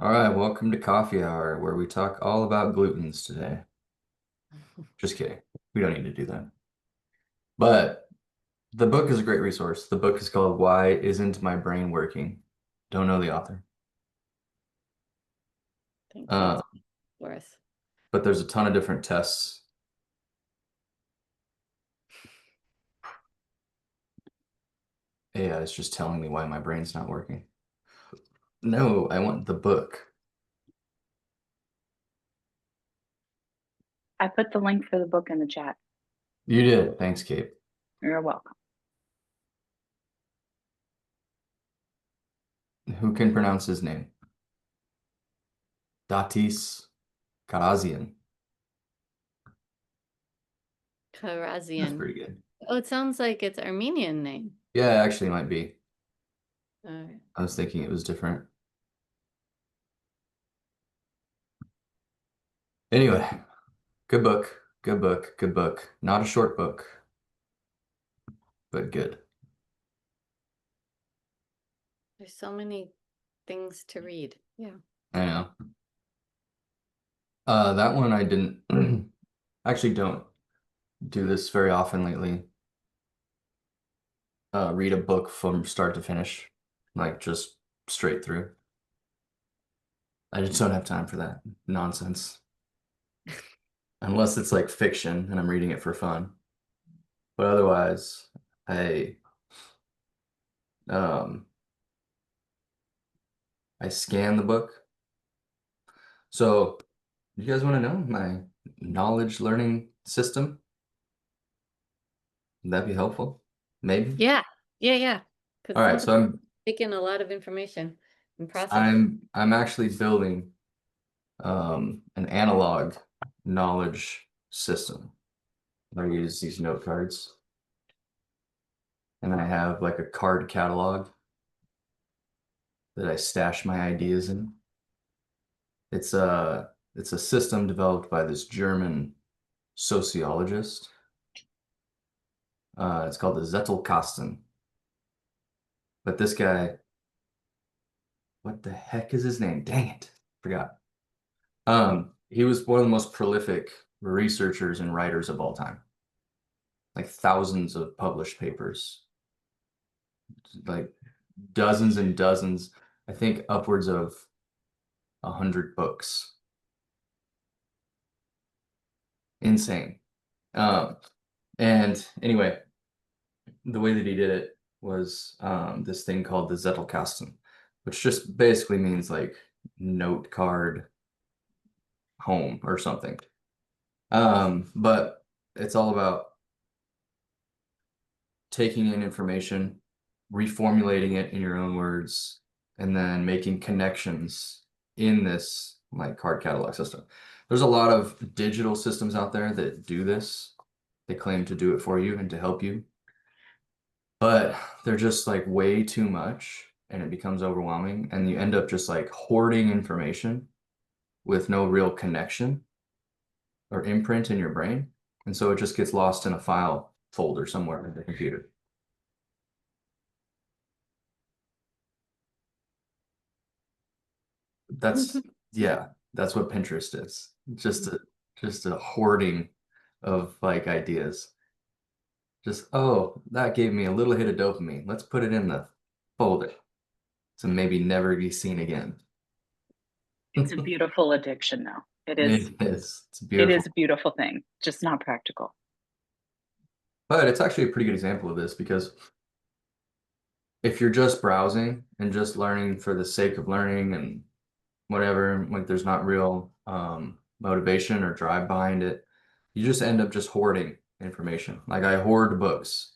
All right, welcome to Coffee Hour, where we talk all about glutens today. Just kidding. We don't need to do that. But the book is a great resource. The book is called Why Isn't My Brain Working? Don't know the author. Thank you. Uh, It's worth. but there's a ton of different tests. AI is just telling me why my brain's not working. No, I want the book. I put the link for the book in the chat. You did. Thanks, Kate. You're welcome. Who can pronounce his name? Datis Karazian. That's Karazian. pretty good. Oh, it sounds like it's Armenian name. Yeah, it actually might be. All right. I was thinking it was different. Anyway, good book. Good book. Good book. Not a short book, but good. There's so many things to read. Yeah. I know. That one I didn't actually don't do this very often lately. Read a book from start to finish, like just straight through. I just don't have time for that nonsense. Unless it's like fiction and I'm reading it for fun. But otherwise, I um I scan the book. So you guys want to know my knowledge learning system? Would that be helpful? Maybe. Yeah. Yeah. Yeah. All Because right, so sometimes taking a lot of information and process. I'm actually building an analog knowledge system. I use these note cards, and I have like a card catalog that I stash my ideas in. It's a system developed by this German sociologist. It's called the Zettelkasten. But this guy, what the heck is his name? Dang it, forgot. He was one of the most prolific researchers and writers of all time. Like thousands of published papers, like dozens and dozens, I think upwards of 100 books. Insane. Um, and anyway, the way that he did it was this thing called the Zettelkasten, which just basically means like note card home or something. But it's all about taking in information, reformulating it in your own words, and then making connections in this like card catalog system. There's a lot of digital systems out there that do this. They claim to do it for you and to help you, but they're just like way too much and it becomes overwhelming and you end up just like hoarding information with no real connection or imprint in your brain. And so it just gets lost in a file folder somewhere in the computer. That's yeah, that's what Pinterest is. Just a hoarding of like ideas. Just, oh, that gave me a little hit of dopamine. Let's put it in the folder to maybe never be seen again. It's a beautiful addiction, though. It is. It is. It's It beautiful. is a beautiful thing, just not practical. But it's actually a pretty good example of this because if you're just browsing and just learning for the sake of learning and whatever, like there's not real motivation or drive behind it, you just end up just hoarding information. Like I hoard books.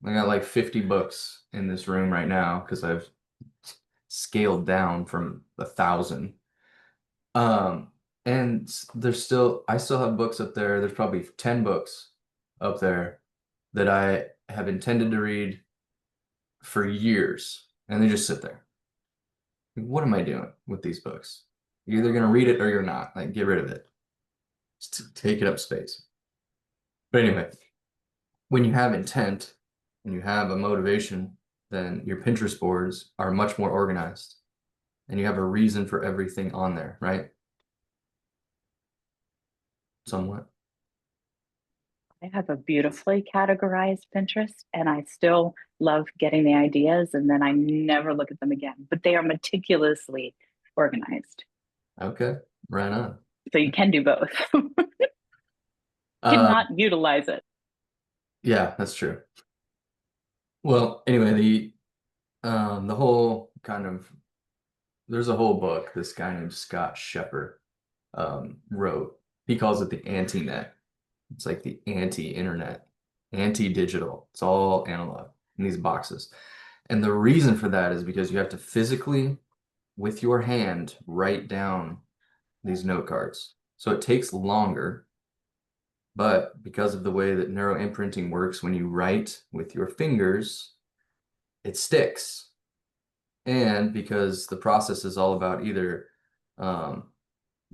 I got like 50 books in this room right now because I've scaled down from 1,000. Um, and I still have books up there. There's probably 10 books up there that I have intended to read for years, and they just sit there. What am I doing with these books? You're either gonna read it or you're not. Like, get rid of it. Just take it up space. But anyway, when you have intent and you have a motivation, then your Pinterest boards are much more organized. and you have a reason for everything on there, right? Somewhat. I have a beautifully categorized Pinterest, and I still love getting the ideas, and then I never look at them again. But they are meticulously organized. Okay, right on. So you can do both. Uh, Cannot utilize it. yeah, that's true. Well, anyway, the whole kind of there's a whole book this guy named Scott Shepherd wrote. He calls it the anti-net. It's like the anti-internet, anti-digital. It's all analog in these boxes. And the reason for that is because you have to physically, with your hand, write down these note cards. So it takes longer, but because of the way that neuroimprinting works, when you write with your fingers, it sticks. And because the process is all about either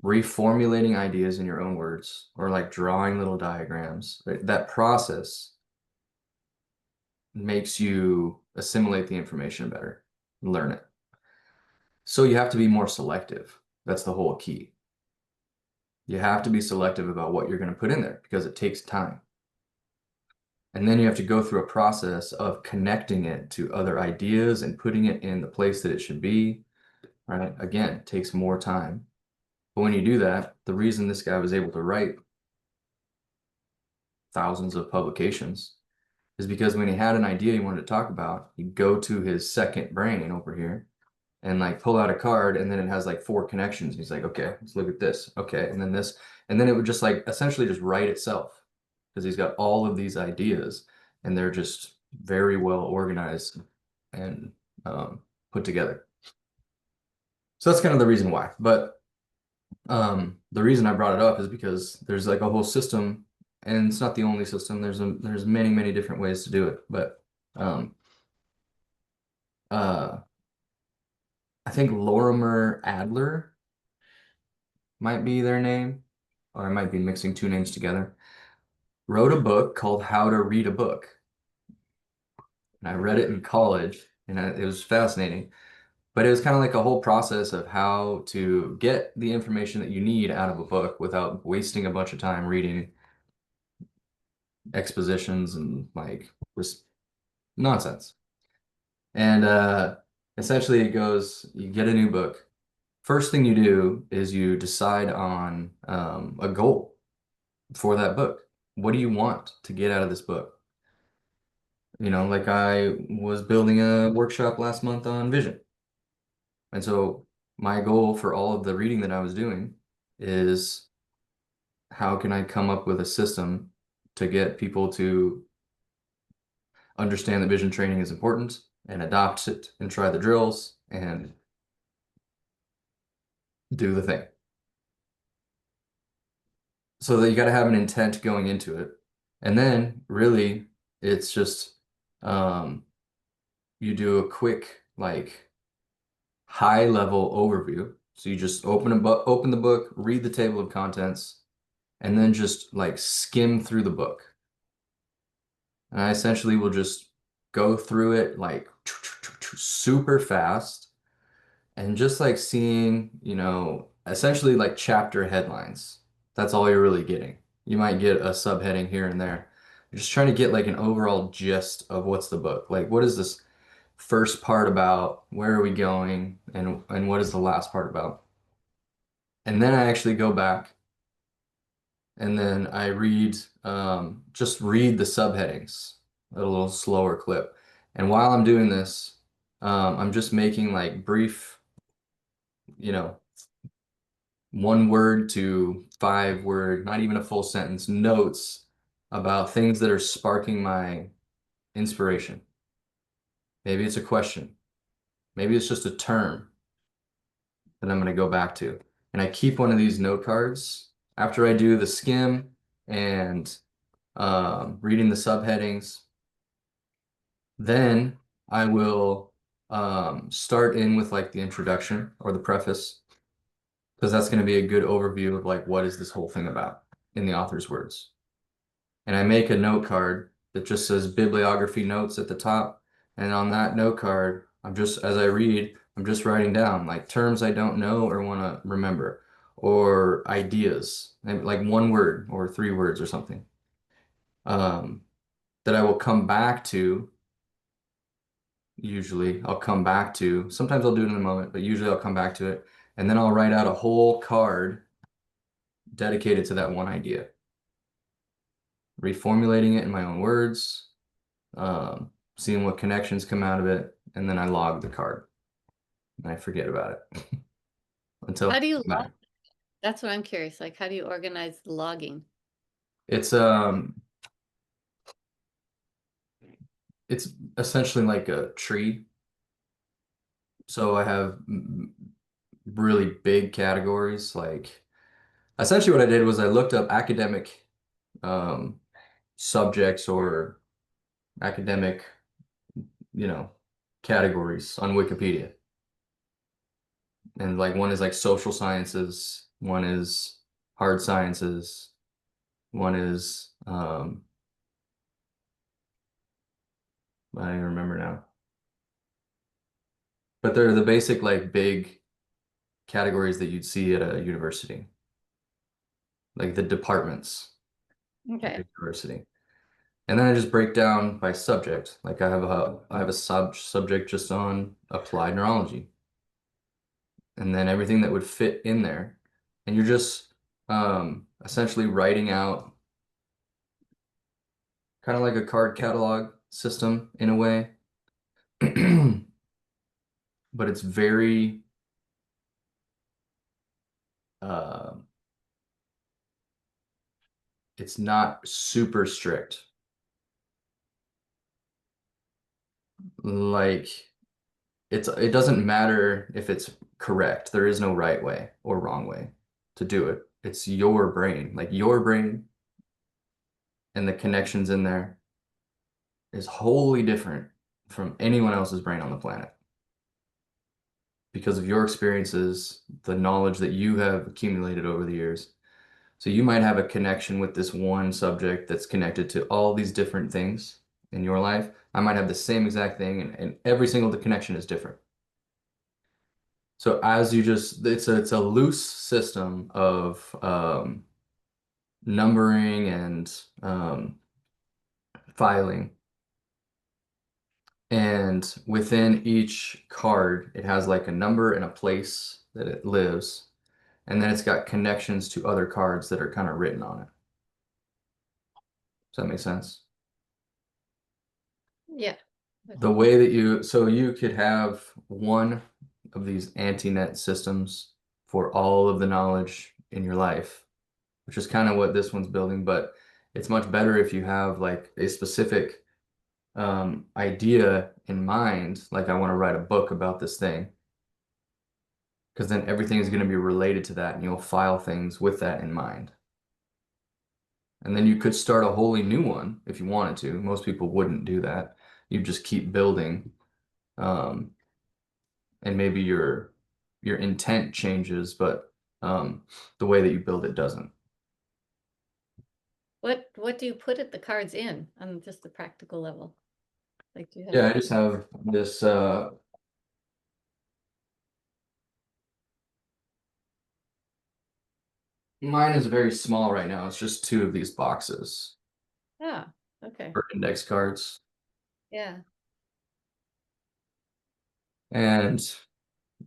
reformulating ideas in your own words or like drawing little diagrams, right? That process makes you assimilate the information better, learn it. So you have to be more selective. That's the whole key. You have to be selective about what you're going to put in there because it takes time. And then you have to go through a process of connecting it to other ideas and putting it in the place that it should be, right? Again, it takes more time. But when you do that, the reason this guy was able to write thousands of publications is because when he had an idea he wanted to talk about, he'd go to his second brain over here and like pull out a card, and then it has like 4 connections. He's like, okay, let's look at this. Okay, and then this, and then it would just like essentially just write itself because he's got all of these ideas and they're just very well organized and put together. So that's kind of the reason why. But the reason I brought it up is because there's like a whole system, and it's not the only system. There's many different ways to do it, but I think Lorimer Adler might be their name, or I might be mixing 2 names together. Wrote a book called How to Read a Book, and I read it in college, and it was fascinating. But it was kind of like a whole process of how to get the information that you need out of a book without wasting a bunch of time reading expositions and like just nonsense. And essentially it goes, you get a new book. First thing you do is you decide on a goal for that book. What do you want to get out of this book? You know, like I was building a workshop last month on vision. And so my goal for all of the reading that I was doing is how can I come up with a system to get people to understand that vision training is important and adopt it and try the drills and do the thing. So that you got to have an intent going into it. And then really it's just you do a quick like high level overview. So you just open the book, read the table of contents, and then just like skim through the book. And I essentially will just go through it like super fast and just like seeing, you know, essentially like chapter headlines. That's all you're really getting. You might get a subheading here and there. You're just trying to get like an overall gist of what's the book. Like, what is this first part about? Where are we going? And what is the last part about? And then I actually go back and then I read, just read the subheadings at a little slower clip. And while I'm doing this, I'm just making like brief, you know, 1 word to 5 word, not even a full sentence, notes about things that are sparking my inspiration. Maybe it's a question. Maybe it's just a term that I'm going to go back to. And I keep one of these note cards after I do the skim and reading the subheadings. Then I will start in with like the introduction or the preface, because that's going to be a good overview of like what is this whole thing about in the author's words. And I make a note card that just says bibliography notes at the top. And on that note card, I'm just, as I read, I'm just writing down like terms I don't know or want to remember, or ideas, like one word or 3 words or something, um, that I will come back to. Usually I'll come back to, sometimes I'll do it in a moment, but usually I'll come back to it. And then I'll write out a whole card dedicated to that one idea, reformulating it in my own words, seeing what connections come out of it, and then I log the card and I forget about it until How do you I come log? back. That's what I'm curious. Like, how do you organize the logging? It's essentially like a tree. So I have really big categories. Like essentially what I did was I looked up academic um, subjects or academic, you know, categories on Wikipedia. And like one is like social sciences, one is hard sciences, one is I don't even remember now. But they're the basic like big categories that you'd see at a university, like the departments at a Okay. university. And then I just break down by subject. Like I have a subject just on applied neurology, and then everything that would fit in there. And you're just essentially writing out kind of like a card catalog system in a way. But it's very uh, it's not super strict. Like it doesn't matter if it's correct. There is no right way or wrong way to do it. It's your brain. Like your brain and the connections in there is wholly different from anyone else's brain on the planet because of your experiences, the knowledge that you have accumulated over the years. So you might have a connection with this one subject that's connected to all these different things in your life. I might have the same exact thing, and every single connection is different. So as you just, it's a loose system of numbering and filing. And within each card, it has like a number and a place that it lives. And then it's got connections to other cards that are kind of written on it. Does that make sense? Yeah. The way that so you could have one of these anti-net systems for all of the knowledge in your life, which is kind of what this one's building, but it's much better if you have like a specific idea in mind, like I want to write a book about this thing, because then everything is going to be related to that and you'll file things with that in mind. And then you could start a wholly new one if you wanted to. Most people wouldn't do that. You just keep building. Um, and maybe your intent changes, but the way that you build it doesn't. What do you put the cards in on just the practical level? Like, do you have Yeah, I just have this mine is very small right now. It's just 2 of these boxes Ah, okay. for index cards. Yeah. And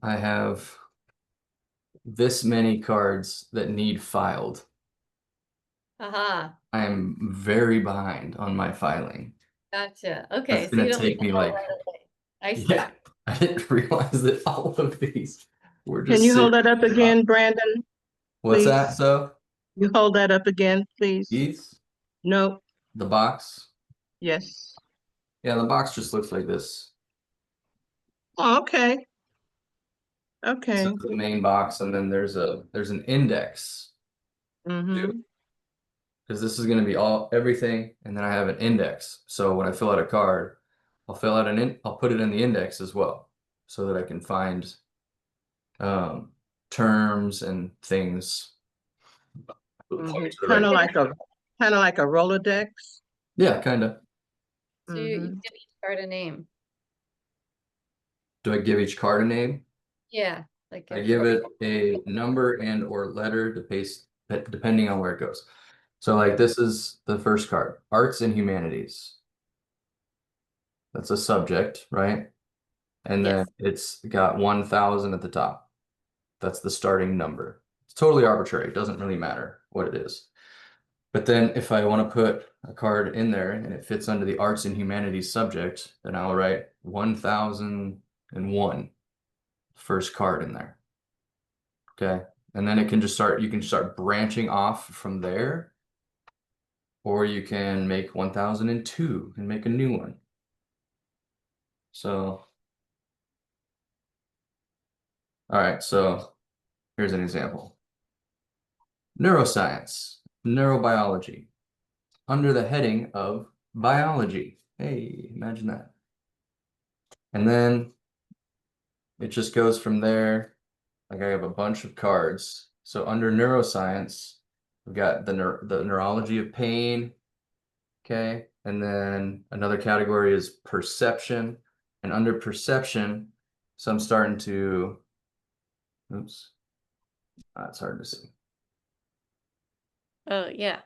I have this many cards that need filed. Aha. I am very behind on my filing. Gotcha. That's Okay. So you gonna don't get take them me all like, right away. I see. yeah, I didn't realize that all of these were Can just you hold sitting. that up again, Brandon, What's please? that, so? You hold that up again, please? These? No, The box? yes. Yeah, the box just looks like this. Oh, okay, So okay. it's the main box, and then there's an index Mm-hmm. because this is going to be everything, and then I have an index. So when I fill out a card, I'll put it in the index as well, so that I can find terms and things. Mm-hmm. Point to the Kind right. of like a Rolodex. Yeah, kind of. So you Mm-hmm. give each card a name. do I give each card a name? Yeah, like I if, give it a number and or letter to paste depending on where it goes. So like this is the first card, arts and humanities. That's a subject, right? And then yes. it's got 1,000 at the top. That's the starting number. It's totally arbitrary. It doesn't really matter what it is. But then if I want to put a card in there and it fits under the arts and humanities subject, then I'll write 1,001 first card in there. Okay. And then it can just start, you can start branching off from there, or you can make 1,002 and make a new one. So, all right. So here's an example. Neuroscience, neurobiology, under the heading of biology. Hey, imagine that. And then it just goes from there. Like I have a bunch of cards. So under neuroscience, we've got the neurology of pain. Okay. And then another category is perception. And under perception, so I'm starting to, oops, it's hard to see. Oh, yeah.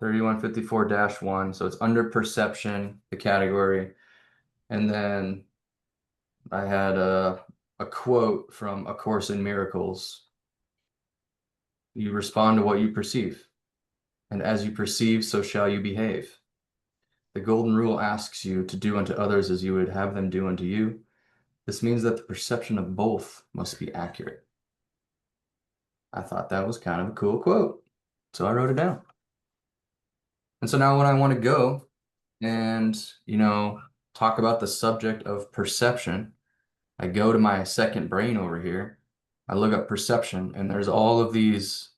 3154-1. So it's under perception, the category. And then I had a quote from A Course in Miracles. You respond to what you perceive, and as you perceive, so shall you behave. The golden rule asks you to do unto others as you would have them do unto you. This means that the perception of both must be accurate. I thought that was kind of a cool quote, so I wrote it down. And so now when I want to go and, talk about the subject of perception, I go to my second brain over here. I look up perception, and there's all of these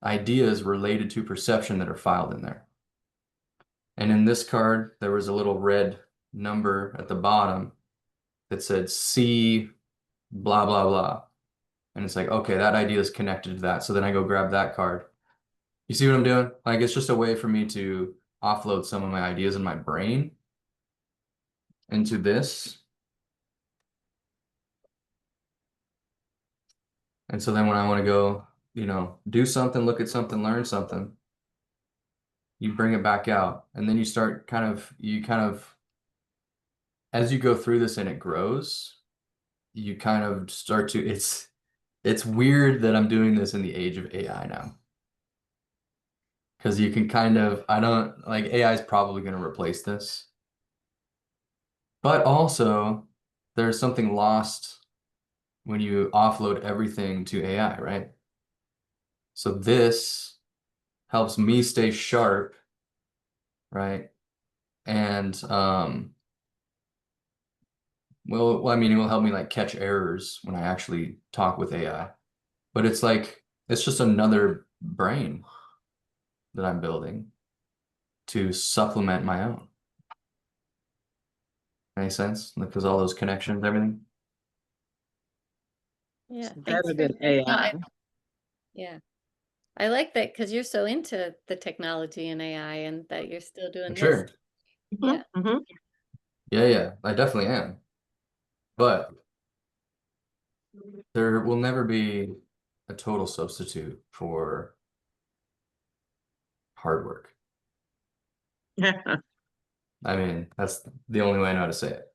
ideas related to perception that are filed in there. And in this card, there was a little red number at the bottom that said C blah, blah, blah. And it's like, okay, that idea is connected to that. So then I go grab that card. You see what I'm doing? Like, it's just a way for me to offload some of my ideas in my brain into this. And so then when I want to go, do something, look at something, learn something, you bring it back out. And then you start as you go through this and it grows, you kind of start to, it's weird that I'm doing this in the age of AI now. Because you can I don't, like, AI is probably going to replace this. But also, there's something lost when you offload everything to AI, right? So this helps me stay sharp, right? And well, I mean, it will help me like catch errors when I actually talk with AI. But it's like it's just another brain that I'm building to supplement my own. Any sense? Like, because all those connections, everything. Yeah. It's Thanks better for, than AI. yeah. I like that because you're so into the technology and AI and that you're still doing Sure. this. Yeah. Mhm. Yeah, I definitely am. But there will never be a total substitute for hard work. I mean, that's the only way I know how to say it.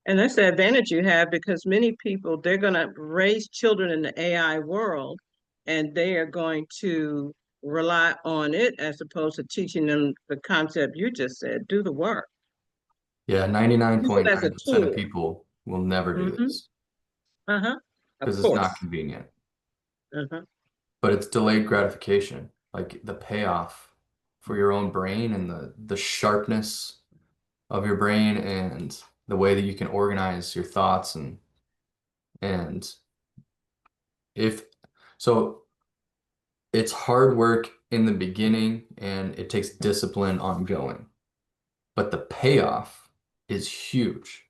And that's the advantage you have because many people, they're going to raise children in the AI world and they are going to rely on it as opposed to teaching them the concept you just said, do the work. Yeah, Use it as a 99.9% of tool. people will never do Mm-hmm. this Uh-huh. Of because it's not course. convenient. Uh-huh. But it's delayed gratification, like the payoff for your own brain and the sharpness of your brain and the way that you can organize your thoughts and if so it's hard work in the beginning and it takes discipline ongoing. But the payoff is huge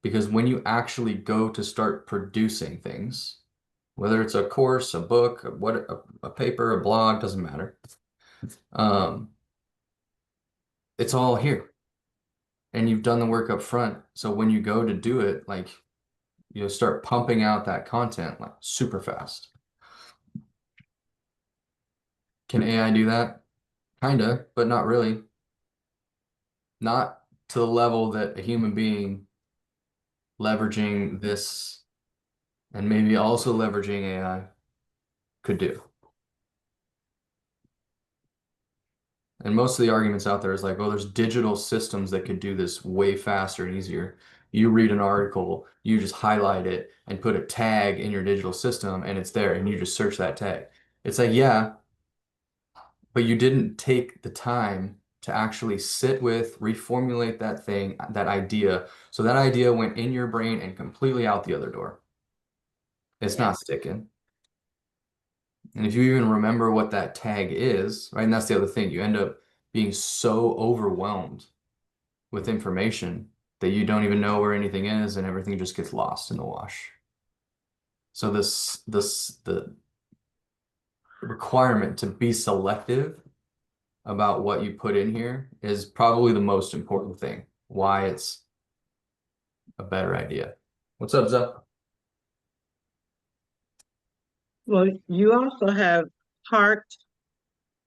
because when you actually go to start producing things, whether it's a course, a book, a paper, a blog, doesn't matter. It's all here and you've done the work up front. So when you go to do it, like you'll start pumping out that content like super fast. Can AI do that? Kinda, but not really. Not to the level that a human being leveraging this and maybe also leveraging AI could do. And most of the arguments out there is like, oh, there's digital systems that could do this way faster and easier. You read an article, you just highlight it and put a tag in your digital system and it's there and you just search that tag. It's like, yeah, but you didn't take the time to actually sit with, reformulate that thing, that idea. So that idea went in your brain and completely out the other door. It's Yeah. not sticking. And if you even remember what that tag is, right? And that's the other thing, you end up being so overwhelmed with information that you don't even know where anything is and everything just gets lost in the wash. So the requirement to be selective about what you put in here is probably the most important thing. Why it's a better idea. What's up, Zep? Well, you also have heart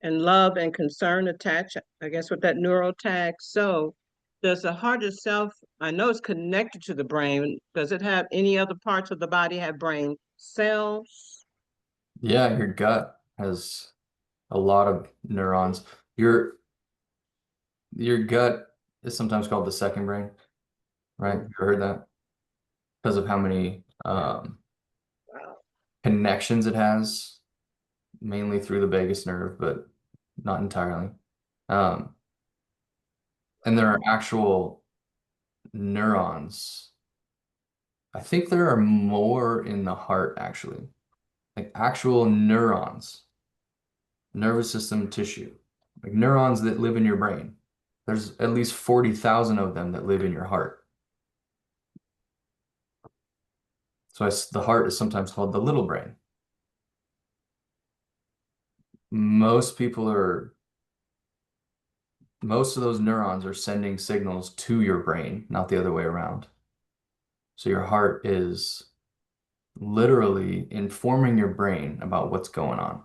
and love and concern attached, I guess, with that neural tag. So does the heart itself, I know it's connected to the brain. Does it have any other parts of the body have brain cells? Yeah, your gut has a lot of neurons. Your gut is sometimes called the second brain, right? You heard that? Because of how many Wow. connections it has, mainly through the vagus nerve, but not entirely. Um, and there are actual neurons. I think there are more in the heart, actually, like actual neurons, nervous system tissue, like neurons that live in your brain. There's at least 40,000 of them that live in your heart. So the heart is sometimes called the little brain. Most people are, most of those neurons are sending signals to your brain, not the other way around. So your heart is literally informing your brain about what's going on.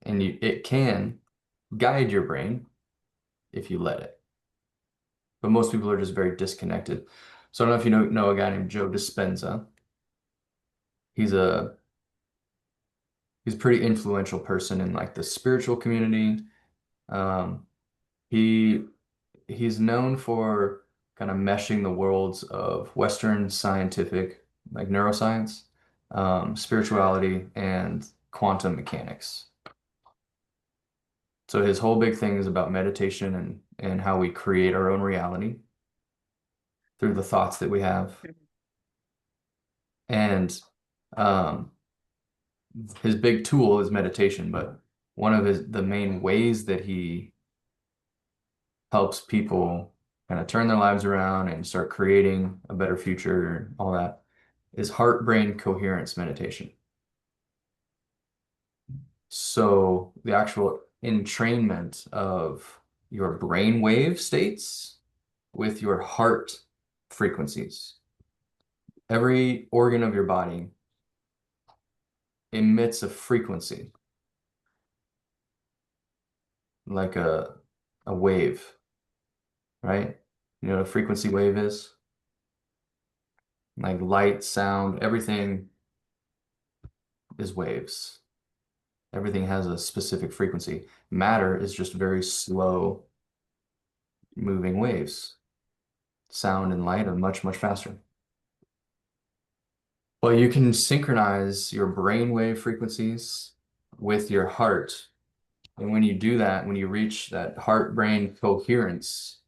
And it can guide your brain if you let it. But most people are just very disconnected. So I don't know if you know a guy named Joe Dispenza. He's a pretty influential person in like the spiritual community. Um, he he's known for kind of meshing the worlds of Western scientific, like neuroscience, spirituality, and quantum mechanics. So his whole big thing is about meditation and how we create our own reality through the thoughts that we have. And um, his big tool is meditation, but one of the main ways that he helps people kind of turn their lives around and start creating a better future and all that is heart-brain coherence meditation. So the actual entrainment of your brain wave states with your heart frequencies. Every organ of your body emits a frequency, like a wave, right? You know what a frequency wave is? Like light, sound, everything is waves. Everything has a specific frequency. Matter is just very slow moving waves. Sound and light are much, much faster. Well, you can synchronize your brainwave frequencies with your heart. And when you do that, when you reach that heart-brain coherence,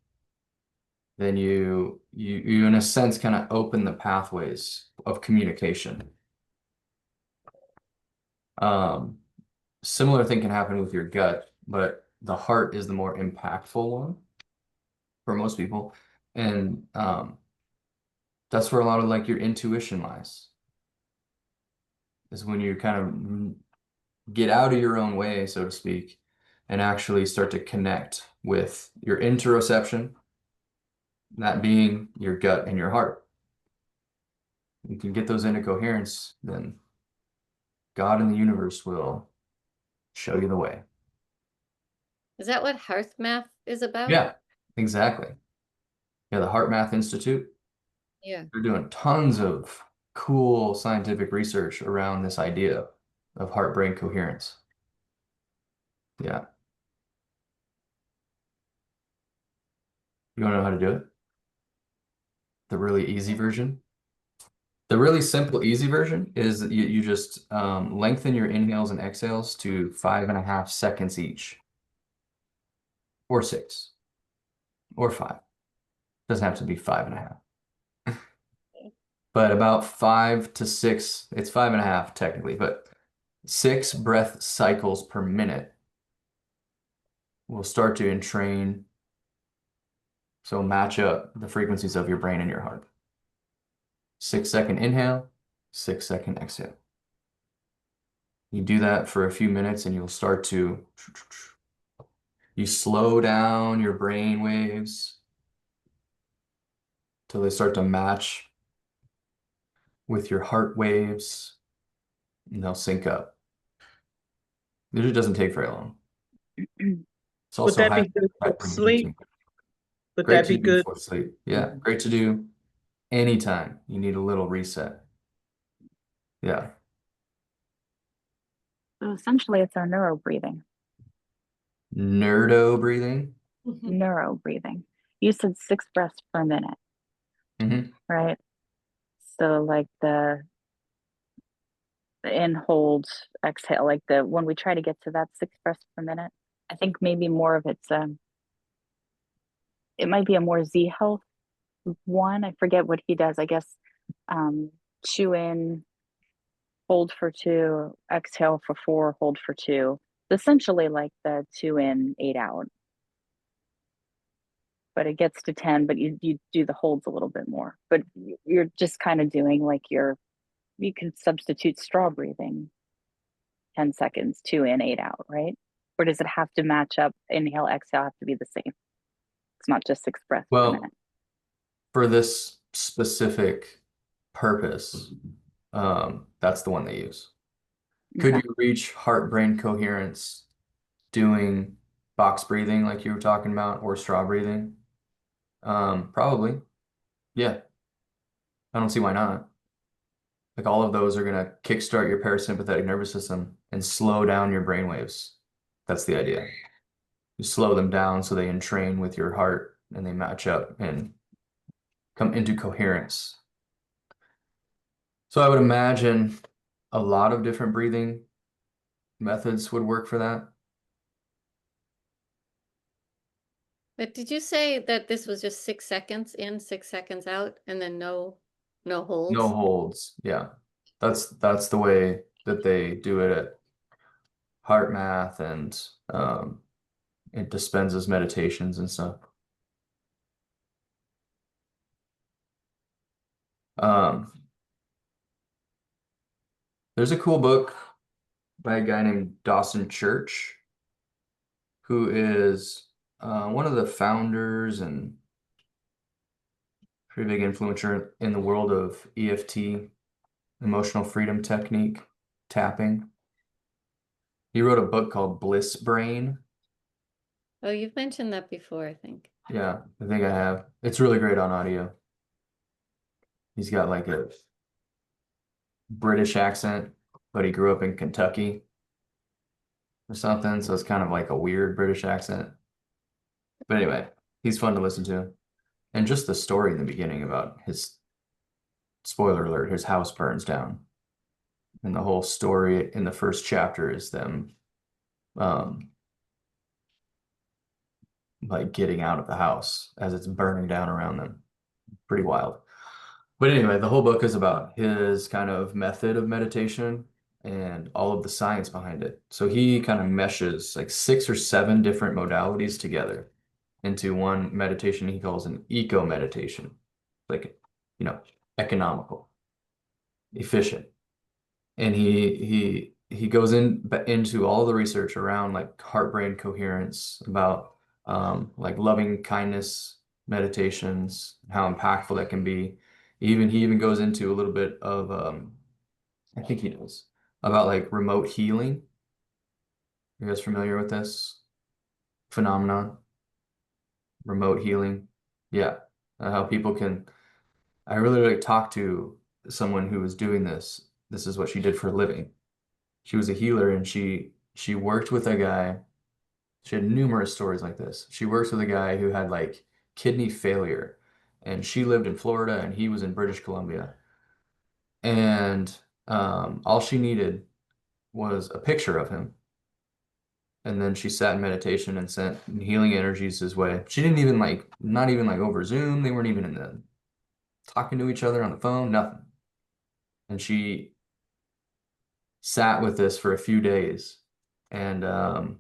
then you in a sense kind of open the pathways of communication. Similar thing can happen with your gut, but the heart is the more impactful one for most people. And that's where a lot of like your intuition lies, is when you kind of get out of your own way, so to speak, and actually start to connect with your interoception, that being your gut and your heart. you can get those into coherence, then God in the universe will show you the way. Is that what HeartMath is about? Yeah, exactly. Yeah, the HeartMath Institute, Yeah. they're doing tons of cool scientific research around this idea of heart-brain coherence. Yeah. You want to know how to do it? The really easy version? The really simple, easy version is that you just lengthen your inhales and exhales to 5.5 seconds each, or 6, or 5. Doesn't have to be 5.5. But about 5 to 6, it's 5.5 technically, but 6 breath cycles per minute will start to entrain, so match up the frequencies of your brain and your heart. 6-second inhale, 6-second exhale. You do that for a few minutes and you'll start to, you slow down your brain waves till they start to match with your heart waves and they'll sync up. It usually doesn't take very long. It's Would also that high be good for sleep? inducing. Would Great that to be do good? before sleep. Yeah, great to do anytime you need a little reset. Yeah. So essentially, it's our neuro breathing. Nerdo breathing. Neuro breathing. You said 6 breaths per minute, right? So like the in, hold, exhale, like the when we try to get to that 6 breaths per minute, I think maybe more of it might be a more Z health one. I forget what he does. I guess chew in, hold for 2, exhale for 4, hold for 2. Essentially like the 2 in, 8 out. But it gets to 10, but you do the holds a little bit more. But you're just kind of doing like you can substitute straw breathing, 10 seconds, 2 in, 8 out, right? Or does it have to match up? Inhale, exhale have to be the same. It's not just 6 breaths per Well, minute. for this specific purpose, that's the one they use. Could Okay. you reach heart-brain coherence doing box breathing like you were talking about or straw breathing? Probably. Yeah. I don't see why not. Like all of those are going to kickstart your parasympathetic nervous system and slow down your brain waves. That's the idea. You slow them down so they entrain with your heart and they match up and come into coherence. So I would imagine a lot of different breathing methods would work for that. But did you say that this was just 6 seconds in, 6 seconds out, and then no holds? No holds. Yeah. That's the way that they do it at HeartMath and it Dispenza's meditations and stuff. There's a cool book by a guy named Dawson Church, who is one of the founders and pretty big influencer in the world of EFT, emotional freedom technique, tapping. He wrote a book called Bliss Brain. Oh, you've mentioned that before, I think. Yeah, I think I have. It's really great on audio. He's got like a British accent, but he grew up in Kentucky or something, so it's kind of like a weird British accent. But anyway, he's fun to listen to. And just the story in the beginning about his, spoiler alert, his house burns down. And the whole story in the first chapter is them like getting out of the house as it's burning down around them. Pretty wild. But anyway, the whole book is about his kind of method of meditation and all of the science behind it. So he kind of meshes like 6 or 7 different modalities together into one meditation he calls an eco meditation. Like, economical, efficient. And he goes into all the research around like heart-brain coherence, about like loving kindness meditations, how impactful that can be. He even goes into a little bit of I think he knows about like remote healing. You guys familiar with this phenomenon? Remote healing. Yeah. How people can I really like talked to someone who was doing this. This is what she did for a living. She was a healer and she worked with a guy. She had numerous stories like this. She worked with a guy who had like kidney failure, and she lived in Florida and he was in British Columbia. And all she needed was a picture of him. And then she sat in meditation and sent healing energies his way. She didn't even like, not even like over Zoom. They weren't even in the talking to each other on the phone, nothing. And she sat with this for a few days and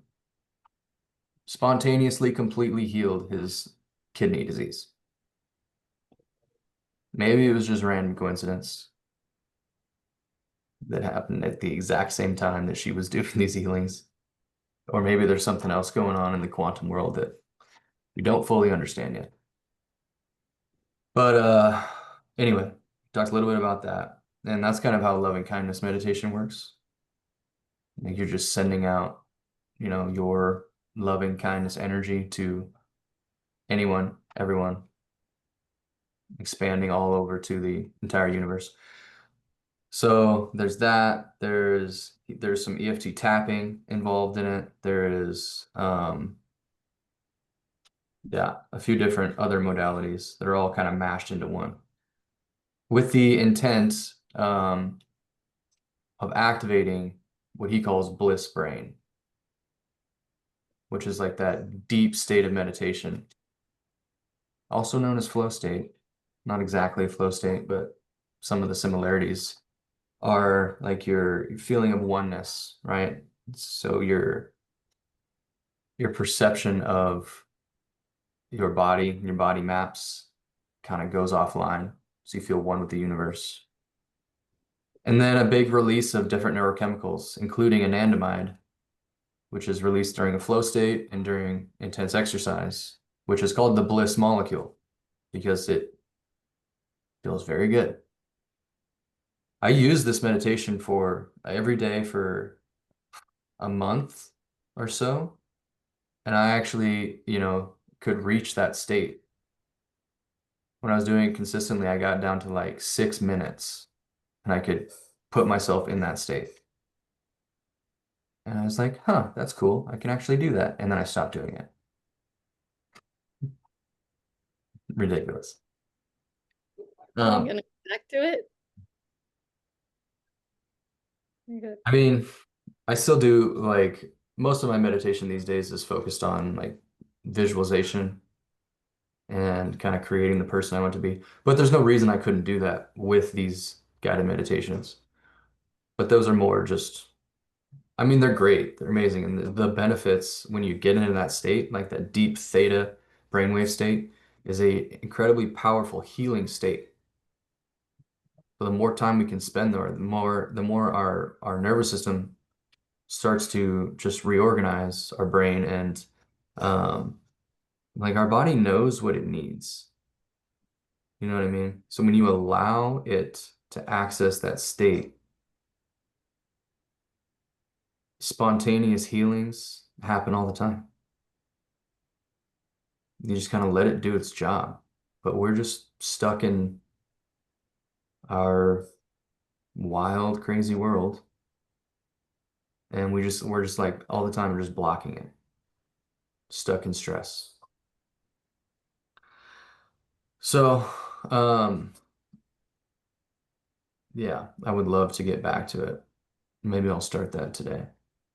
spontaneously completely healed his kidney disease. Maybe it was just random coincidence that happened at the exact same time that she was doing these healings. Or maybe there's something else going on in the quantum world that we don't fully understand yet. But anyway, talked a little bit about that. And that's kind of how loving kindness meditation works. Like you're just sending out, your loving kindness energy to anyone, everyone, expanding all over to the entire universe. So there's that. There's some EFT tapping involved in it. There is yeah, a few different other modalities that are all kind of mashed into one with the intent of activating what he calls bliss brain, which is like that deep state of meditation, also known as flow state. Not exactly a flow state, but some of the similarities are like your feeling of oneness, right? So your perception of your body maps kind of goes offline. So you feel one with the universe. And then a big release of different neurochemicals, including anandamide, which is released during a flow state and during intense exercise, which is called the bliss molecule because it feels very good. I use this meditation for every day for a month or so, and I actually, could reach that state. When I was doing it consistently, I got down to like 6 minutes and I could put myself in that state. And I was like, huh, that's cool. I can actually do that. And then I stopped doing it. Ridiculous. I'm gonna go back to it. Good. I mean, I still do like most of my meditation these days is focused on like visualization and kind of creating the person I want to be. But there's no reason I couldn't do that with these guided meditations. But those are more just, I mean, they're great. They're amazing. And the benefits when you get into that state, like that deep theta brainwave state, is a incredibly powerful healing state. So the more time we can spend there, the more our nervous system starts to just reorganize our brain and like our body knows what it needs. You know what I mean? So when you allow it to access that state, spontaneous healings happen all the time. You just kind of let it do its job. But we're just stuck in our wild, crazy world. And we're just like all the time, we're just blocking it, stuck in stress. So, yeah, I would love to get back to it. Maybe I'll start that today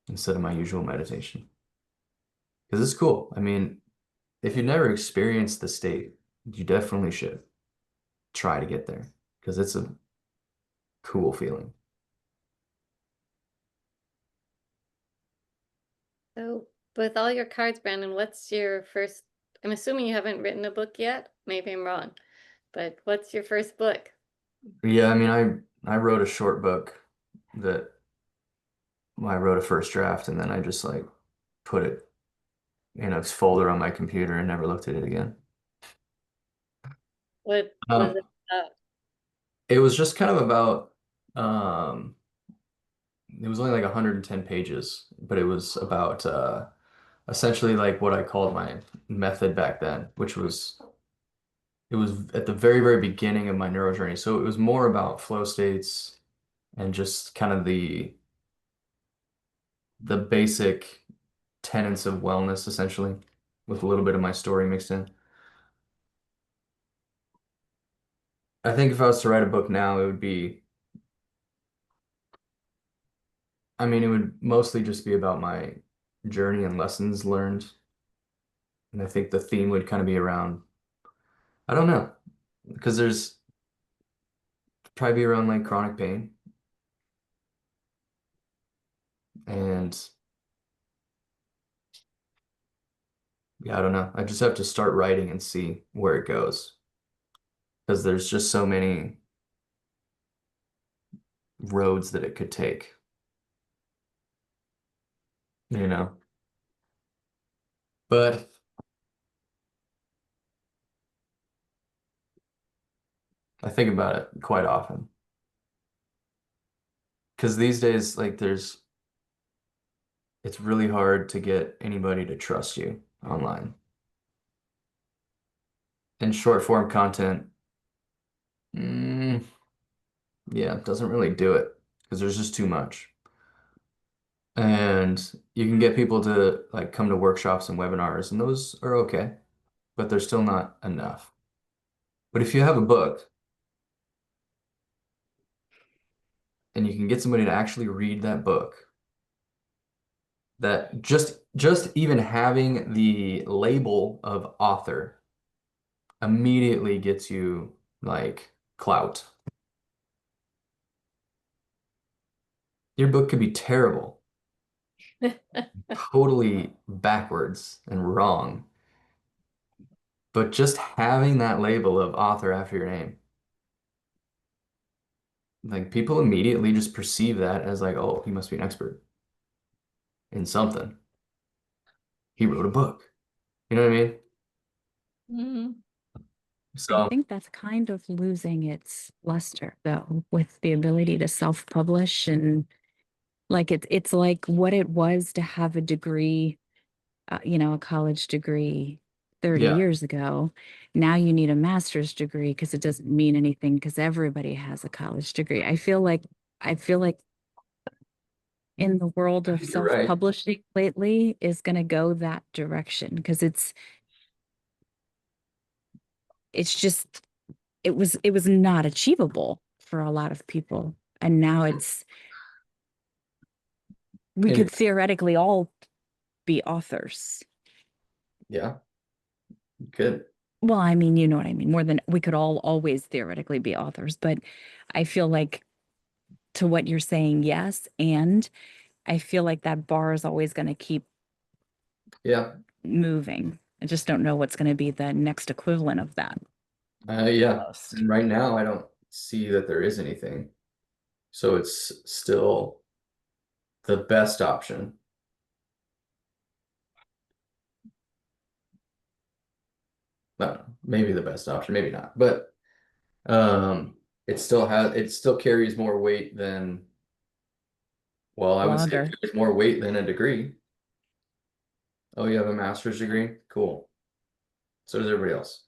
instead of my usual meditation. Because it's cool. I mean, if you've never experienced the state, you definitely should try to get there because it's a cool feeling. So, with all your cards, Brandon, what's your first? I'm assuming you haven't written a book yet. Maybe I'm wrong, but what's your first book? Yeah, I mean, I wrote a short book that I wrote a first draft and then I just like put it in a folder on my computer and never looked at it again. What was Um, it about? It was just kind of about, it was only like 110 pages, but it was about essentially like what I called my method back then, which was it was at the very, very beginning of my neuro journey. So it was more about flow states and just kind of the basic tenets of wellness, essentially, with a little bit of my story mixed in. I think if I was to write a book now, it would be, I mean, it would mostly just be about my journey and lessons learned. And I think the theme would kind of be around, I don't know, because there's probably be around like chronic pain and yeah, I don't know. I just have to start writing and see where it goes because there's just so many roads that it could take, you know. But I think about it quite often because these days, like, it's really hard to get anybody to trust you online. And short form content, mm, yeah, doesn't really do it because there's just too much. And you can get people to like come to workshops and webinars, and those are okay, but they're still not enough. But if you have a book and you can get somebody to actually read that book, that just even having the label of author immediately gets you like clout. Your book could be terrible, totally backwards and wrong, but just having that label of author after your name, like people immediately just perceive that as like, oh, he must be an expert in something. He wrote a book. You know what I mean? Mhm. I So think that's kind of losing its luster, though, with the ability to self-publish and like it's like what it was to have a degree, a college degree 30 yeah, years ago. Now you need a master's degree because it doesn't mean anything because everybody has a college degree. I feel like in the world I of think you're right. self-publishing lately is going to go that direction because it's just it was not achievable for a lot of people, and now we And could theoretically all be authors. yeah, good. Well, I mean, you know what I mean, more than we could all always theoretically be authors, but I feel like to what you're saying, yes, and I feel like that bar is always going to keep Yeah. moving. I just don't know what's going to be the next equivalent of that. Yeah. Almost. And right now I don't see that there is anything. So it's still the best option. No, maybe the best option, maybe not. But it still carries more weight than, well, I would say Blogger. it carries more weight than a degree. Oh, you have a master's degree? Cool. So does everybody else.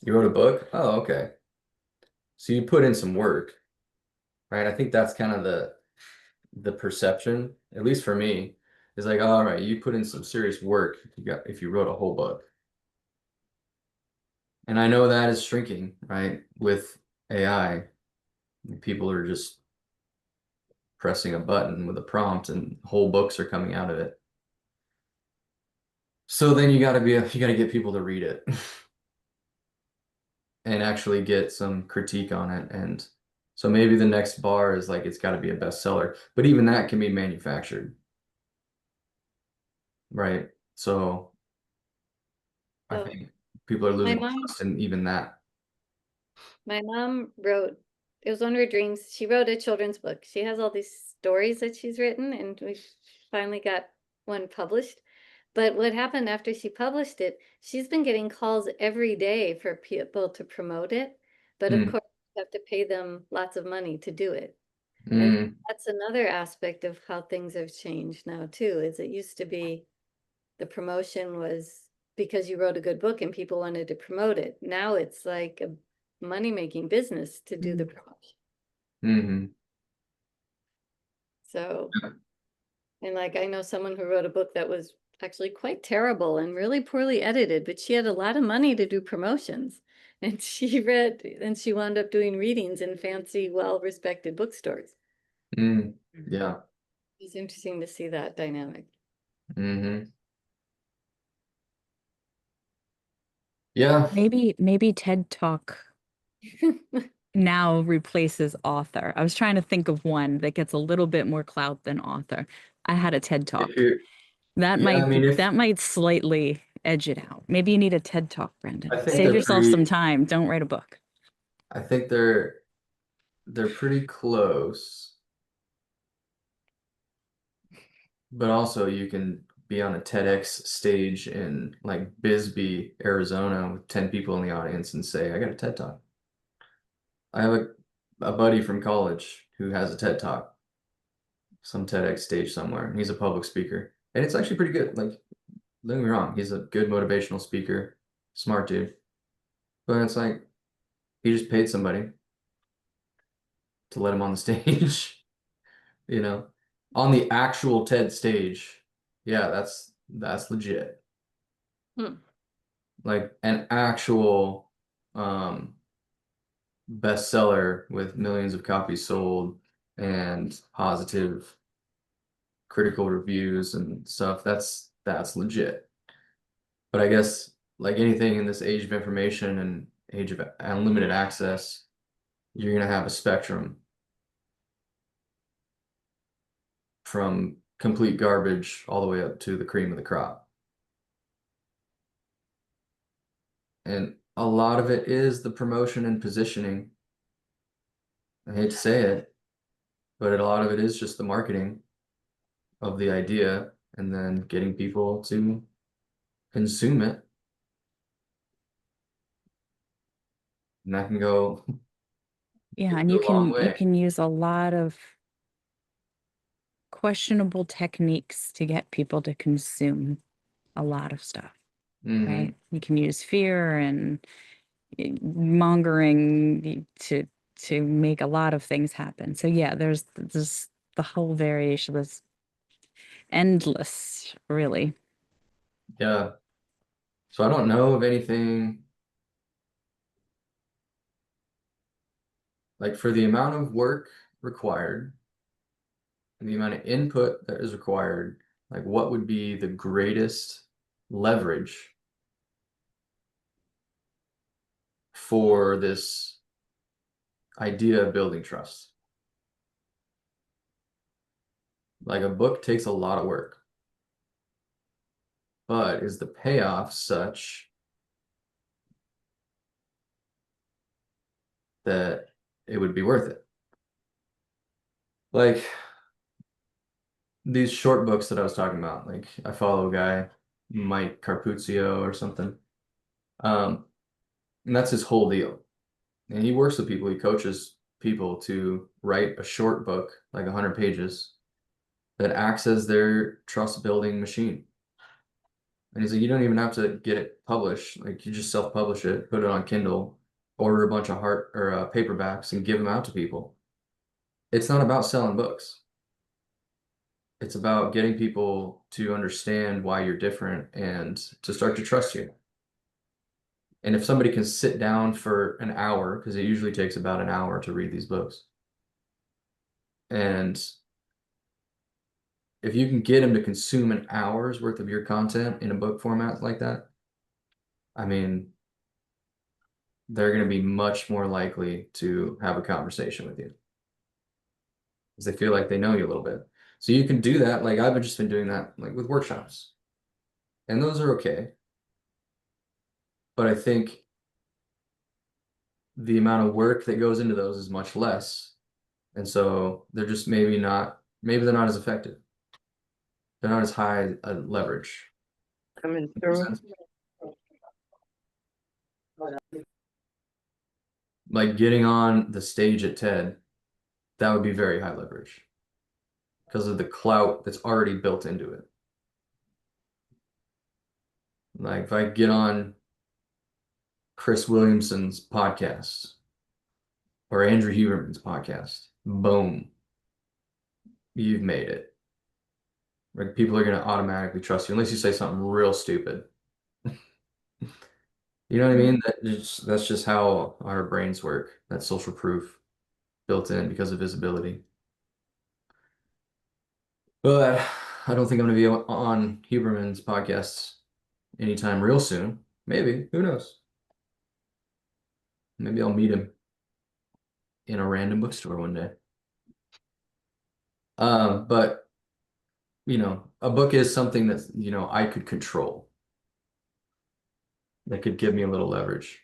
You wrote a book? Oh, okay. So you put in some work, right? I think that's kind of the perception, at least for me, is like, all right, you put in some serious work if you wrote a whole book. And I know that is shrinking, right? With AI, people are just pressing a button with a prompt and whole books are coming out of it. So then you gotta get people to read it and actually get some critique on it. And so maybe the next bar is like it's gotta be a bestseller, but even that can be manufactured, right? So I So think people are my losing mom, trust in even that. my mom wrote, it was one of her dreams. She wrote a children's book. She has all these stories that she's written, and we finally got one published. But what happened after she published it, she's been getting calls every day for people to promote it. But of Hmm. course, have to pay them lots of money to do it. Mm, And that's another aspect of how things have changed now too, is it used to be the promotion was because you wrote a good book and people wanted to promote it. Now it's like a money-making business to do the promotion. mm-hmm. So, and like I know someone who wrote a book that was actually quite terrible and really poorly edited, but she had a lot of money to do promotions. And she wound up doing readings in fancy, well-respected bookstores. Mm, yeah. It's interesting to see that dynamic. Mm-hmm. Yeah. Maybe TED Talk now replaces author. I was trying to think of one that gets a little bit more clout than author. I had a TED Talk. That Yeah, I mean, might slightly edge it out. Maybe you need a TED Talk, Brendan. I think Save they're yourself some pretty, time. Don't write a book. I think they're pretty close. But also you can be on a TEDx stage in like Bisbee, Arizona with 10 people in the audience and say, I got a TED Talk. I have a buddy from college who has a TED Talk, some TEDx stage somewhere, and he's a public speaker. And it's actually pretty good. Like, don't get me wrong, he's a good motivational speaker, smart dude. But it's like he just paid somebody to let him on the stage, you know, on the actual TED stage. Yeah, that's legit. Hmm. Like an actual bestseller with millions of copies sold and positive critical reviews and stuff. That's legit. But I guess like anything in this age of information and age of unlimited access, you're gonna have a spectrum from complete garbage all the way up to the cream of the crop. And a lot of it is the promotion and positioning. I hate to say it, but a lot of it is just the marketing of the idea and then getting people to consume it. And that can go Yeah, can and go a long you way. can use a lot of questionable techniques to get people to consume a lot of stuff, Mhm. right? You can use fear and mongering to make a lot of things happen. So yeah, there's the whole variation that's endless, really. Yeah. So I don't know of anything like for the amount of work required and the amount of input that is required, like what would be the greatest leverage for this idea of building trust? Like a book takes a lot of work, but is the payoff such that it would be worth it? Like these short books that I was talking about, like I follow a guy, Mike Carpuzio or something. And that's his whole deal. And he works with people, he coaches people to write a short book, like 100 pages, that acts as their trust building machine. And he's like, you don't even have to get it published. Like you just self-publish it, put it on Kindle, order a bunch of paperbacks and give them out to people. It's not about selling books. It's about getting people to understand why you're different and to start to trust you. And if somebody can sit down for an hour, because it usually takes about an hour to read these books, and if you can get them to consume an hour's worth of your content in a book format like that, I mean, they're going to be much more likely to have a conversation with you because they feel like they know you a little bit. So you can do that. Like I've just been doing that like with workshops, and those are okay. But I think the amount of work that goes into those is much less. And so they're just maybe they're not as effective. They're not as high a leverage. Coming through. like getting on the stage at TED, that would be very high leverage because of the clout that's already built into it. Like if I get on Chris Williamson's podcast or Andrew Huberman's podcast, boom, you've made it. Like people are gonna automatically trust you unless you say something real stupid. You know what I mean? That's just how our brains work. That social proof built in because of visibility. But I don't think I'm gonna be on Huberman's podcast anytime real soon. Maybe, who knows? Maybe I'll meet him in a random bookstore one day. But a book is something that, I could control. That could give me a little leverage.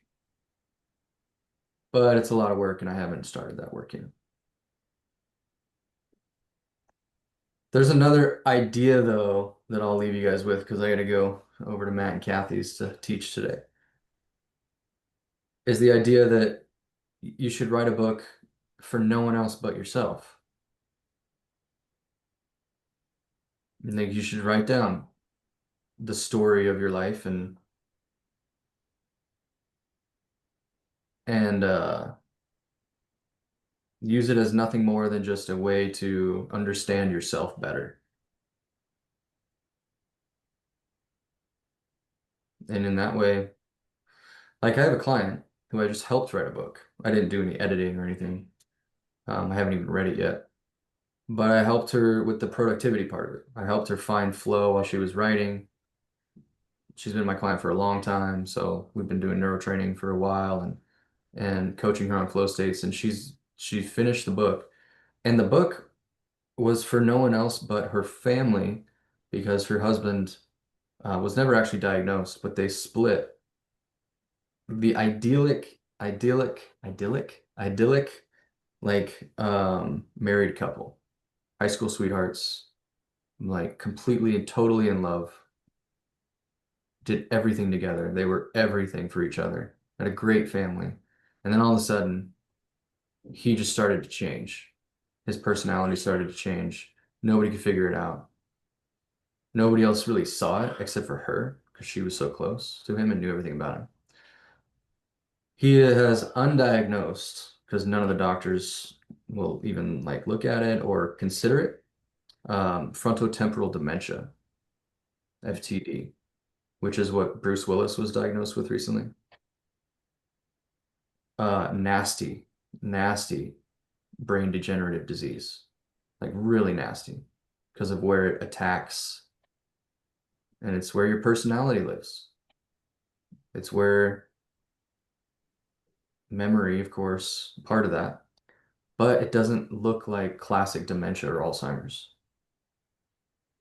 But it's a lot of work and I haven't started that work yet. There's another idea though that I'll leave you guys with because I gotta go over to Matt and Kathy's to teach today. Is the idea that you should write a book for no one else but yourself. I think you should write down the story of your life and use it as nothing more than just a way to understand yourself better. And in that way, like I have a client who I just helped write a book. I didn't do any editing or anything. I haven't even read it yet. But I helped her with the productivity part of it. I helped her find flow while she was writing. She's been my client for a long time, so we've been doing neurotraining for a while and coaching her on flow states. And she finished the book, and the book was for no one else but her family because her husband was never actually diagnosed, but they split. The idyllic, like married couple, high school sweethearts, like completely and totally in love, did everything together. They were everything for each other, had a great family. And then all of a sudden, he just started to change. His personality started to change. Nobody could figure it out. Nobody else really saw it except for her because she was so close to him and knew everything about him. He has undiagnosed because none of the doctors will even like look at it or consider it. Frontotemporal dementia, FTD, which is what Bruce Willis was diagnosed with recently. Nasty, nasty brain degenerative disease, like really nasty because of where it attacks. And it's where your personality lives. It's where memory, of course, part of that, but it doesn't look like classic dementia or Alzheimer's.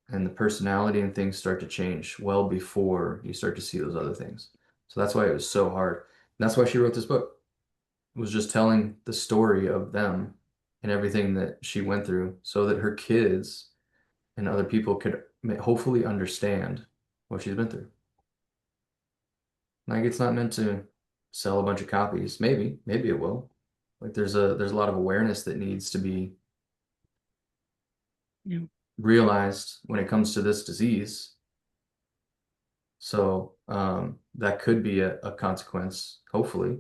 And the personality and things start to change well before you start to see those other things. So that's why it was so hard. And that's why she wrote this book. It was just telling the story of them and everything that she went through so that her kids and other people could hopefully understand what she's been through. Like it's not meant to sell a bunch of copies. Maybe it will. Like there's a lot of awareness that needs to be realized when it comes to this disease. So that could be a consequence, hopefully,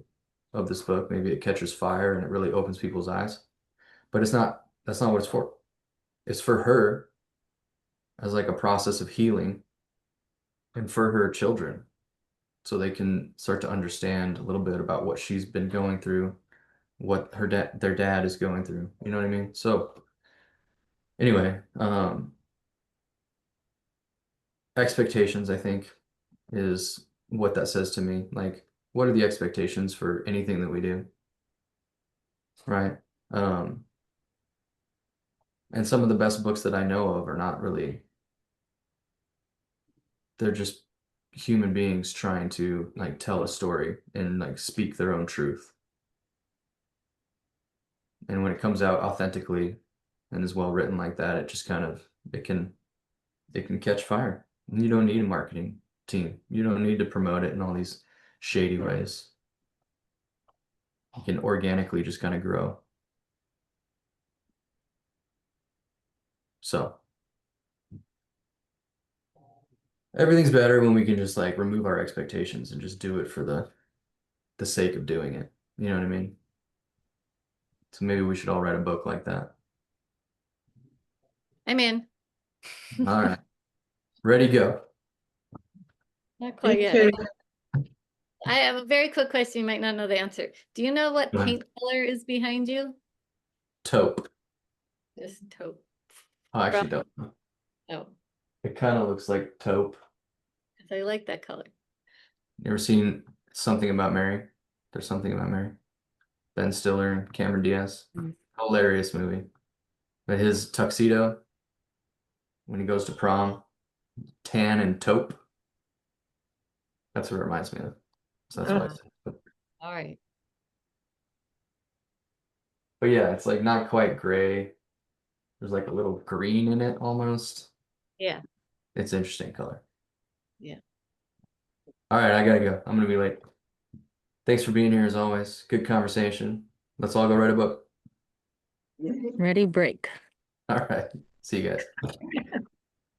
of this book. Maybe it catches fire and it really opens people's eyes. But that's not what it's for. It's for her as like a process of healing and for her children so they can start to understand a little bit about what she's been going through, what their dad is going through. You know what I mean? So anyway, expectations, I think, is what that says to me. Like, what are the expectations for anything that we do? Right? And some of the best books that I know of are not really, they're just human beings trying to like tell a story and like speak their own truth. And when it comes out authentically and is well written like that, it just kind of it can catch fire. You don't need a marketing team. You don't need to promote it in all these shady ways. you can organically just kind of grow. So everything's better when we can just like remove our expectations and just do it for the sake of doing it. You know what I mean? So maybe we should all write a book like that. I'm in. All right. Ready, go. Not quite Me yet. too. I have a very quick question. You might not know the answer. Do you know what Go ahead. paint color is behind you? Taupe. Just taupe. I actually don't know. Oh, It kind of looks like taupe. 'cause I like that color. You ever seen Something About Mary? There's Something About Mary. Ben Stiller and Cameron Diaz. Hilarious movie. But his tuxedo, when he goes to prom, tan and taupe. That's what it reminds me of. So that's why I said taupe. All right. But yeah, it's like not quite gray. There's like a little green in it almost. Yeah. It's interesting color. Yeah. All right, I gotta go. I'm gonna be late. Thanks for being here as always. Good conversation. Let's all go write a book. Ready, break. All right. See you guys.